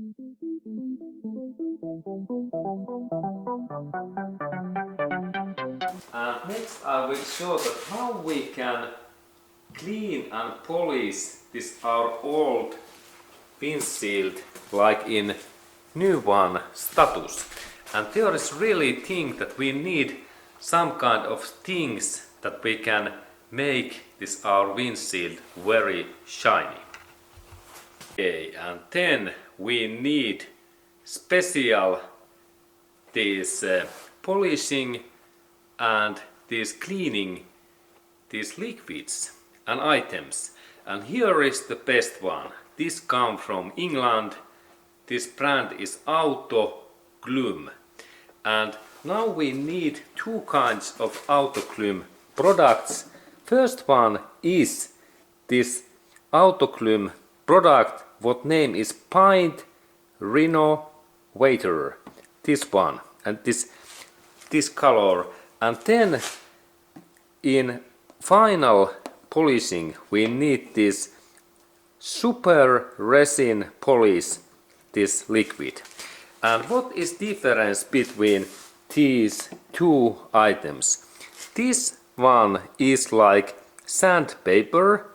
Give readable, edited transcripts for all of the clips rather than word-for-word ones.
And next I will show that how we can clean and polish this our old windshield like in new one status. And there is really thing that we need some kind of things that we can make this our windshield very shiny. Okay, and then we need special this polishing and this cleaning these liquids and items. And here is the best one. This comes from England. This brand is Auto Glum. And now we need two kinds of Auto Glum products. First one is this Auto Glum product, what name is Paint Renovator. This one and this color. And then in final polishing we need this super resin polish, this liquid. And what is difference between these two items? This one is like sandpaper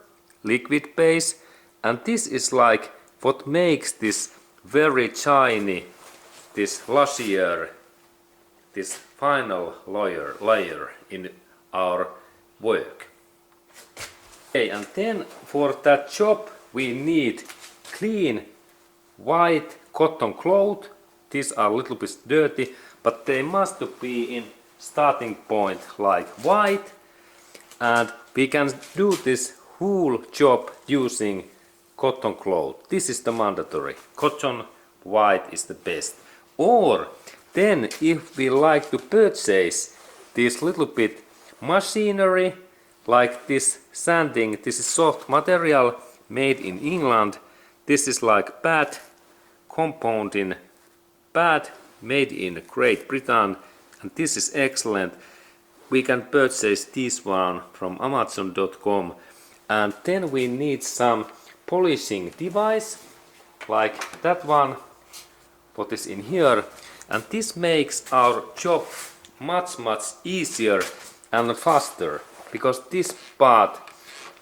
liquid base, and this is like what makes this very shiny, this glossier, this final layer in our work. Okay, and then for that job we need clean white cotton cloth. These are a little bit dirty, but they must be in starting point like white, and we can do this whole job using cotton cloth. This is the mandatory. Cotton white is the best. Or then if we like to purchase this little bit machinery like this sanding, this is soft material made in England. This is like pad compounding pad made in Great Britain, and this is excellent. We can purchase this one from Amazon.com. And then we need some polishing device like that one what is in here, and this makes our job much easier and faster, because this part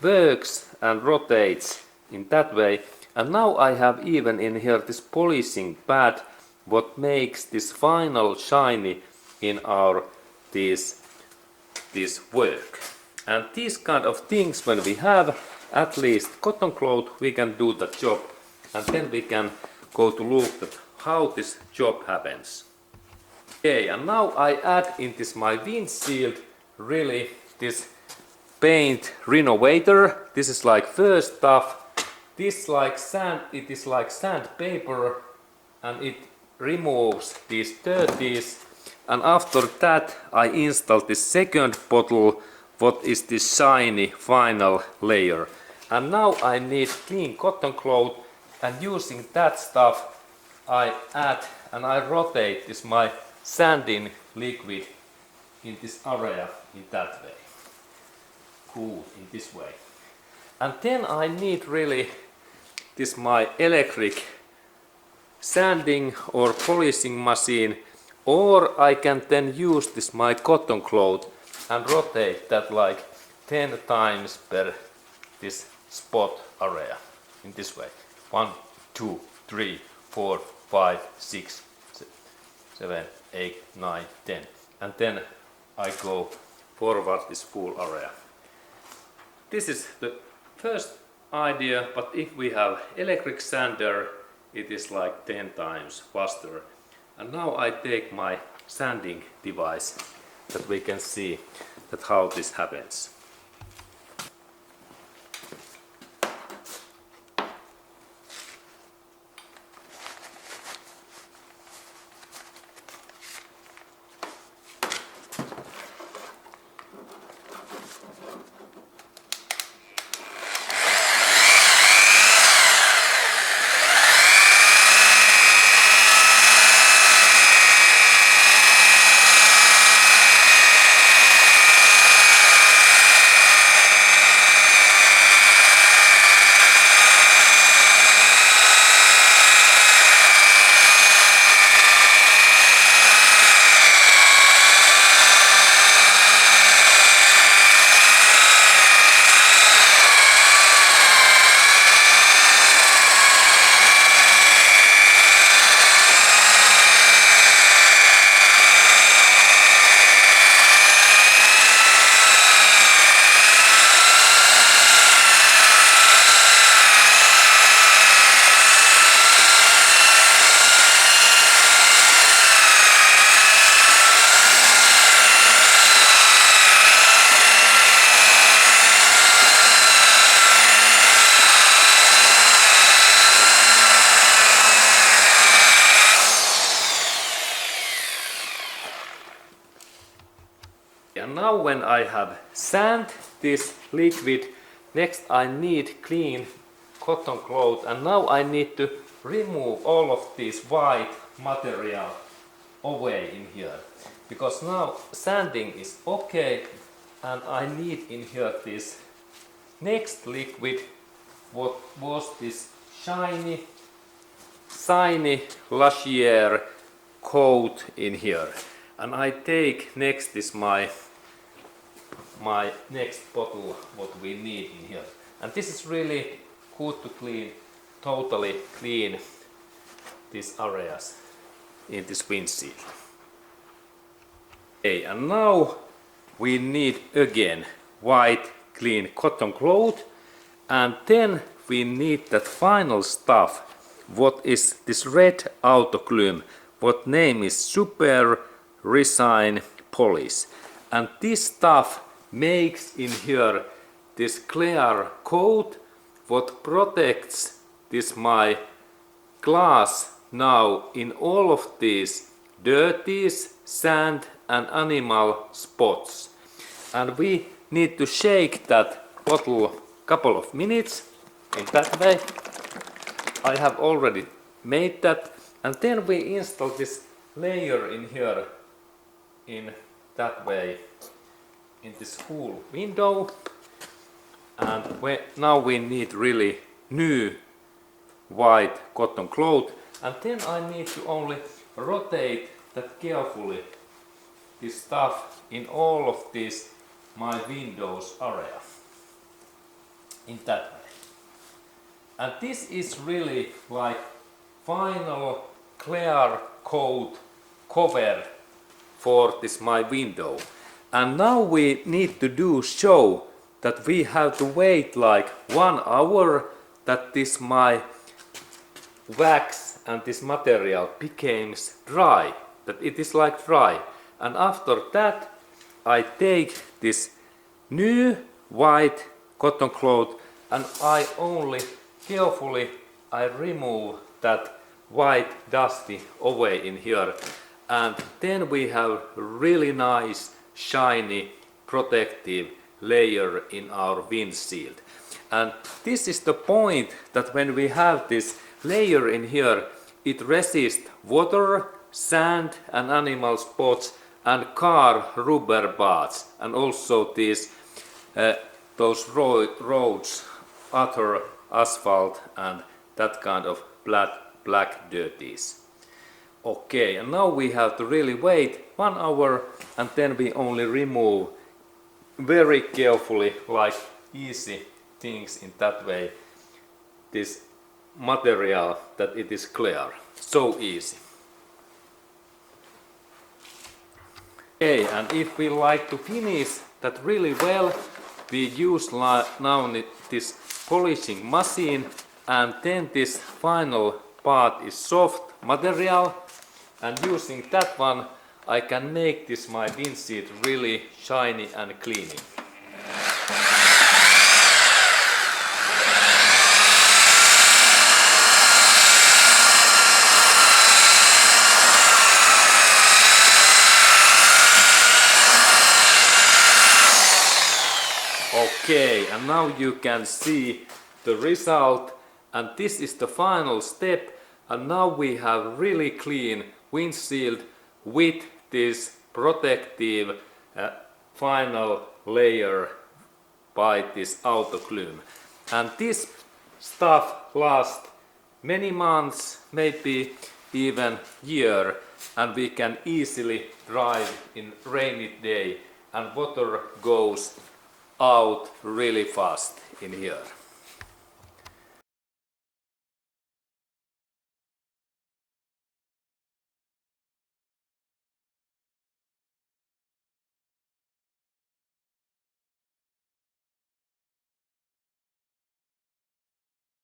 works and rotates in that way. And now I have even in here this polishing pad what makes this final shiny in our this work. And these kind of things, when we have at least cotton cloth, we can do the job, and then we can go to look at how this job happens. Okay, and now I add in this my windshield really this paint renovator. This is like first stuff. This like sand, it is like sandpaper, and it removes these dirties. And after that I install this second bottle, what is this shiny final layer. And now I need clean cotton cloth, and using that stuff I add and I rotate this my sanding liquid in this area in that way. Cool, in this way. And then I need really this my electric sanding or polishing machine, or I can then use this my cotton cloth and rotate that like 10 times per this spot area in this way. 1, 2, 3, 4, 5, 6, 7, 8, 9, 10. And then I go forward this full area. This is the first idea, but if we have electric sander, it is like 10 times faster. And now I take my sanding device that we can see that how this happens. and now when I have sand this liquid, next I need clean cotton cloth, and now I need to remove all of this white material away in here, because now sanding is okay, and I need in here this next liquid, what was this shiny Lasier coat in here. And I take next is my next bottle what we need in here. And this is really good to clean, totally clean these areas in this windshield. Okay, and now we need again white clean cotton cloth, and then we need that final stuff, what is this red autoglue, what name is Super Resin Polish. And this stuff makes in here this clear coat what protects this my glass now in all of these dirties, sand and animal spots. And we need to shake that bottle couple of minutes in that way. I have already made that, and then we install this layer in here in that way in this whole window. And now we need really new white cotton cloth, and then I need to only rotate that carefully, this stuff in all of these my windows area in that way. And this is really like final clear coat cover for this my window. And now we need to do show that we have to wait like 1 hour that this my wax and this material becomes dry, that it is like dry. And after that I take this new white cotton cloth, and I only carefully I remove that white dusty away in here, and then we have really nice shiny protective layer in our windshield. And this is the point that when we have this layer in here, it resists water, sand and animal spots and car rubber bars, and also these those roads, other asphalt and that kind of black dirties. Okay, and now we have to really wait 1 hour, and then we only remove very carefully, like easy things in that way, this material, that it is clear, so easy. Okay, and if we like to finish that really well, we use now this polishing machine, and then this final part is soft material, and using that one I can make this my windshield really shiny and clean. Okay, and now you can see the result, and this is the final step, and now we have really clean windshield with this protective final layer by this auto glue. And this stuff lasts many months, maybe even year, and we can easily drive in rainy day, and water goes out really fast in here.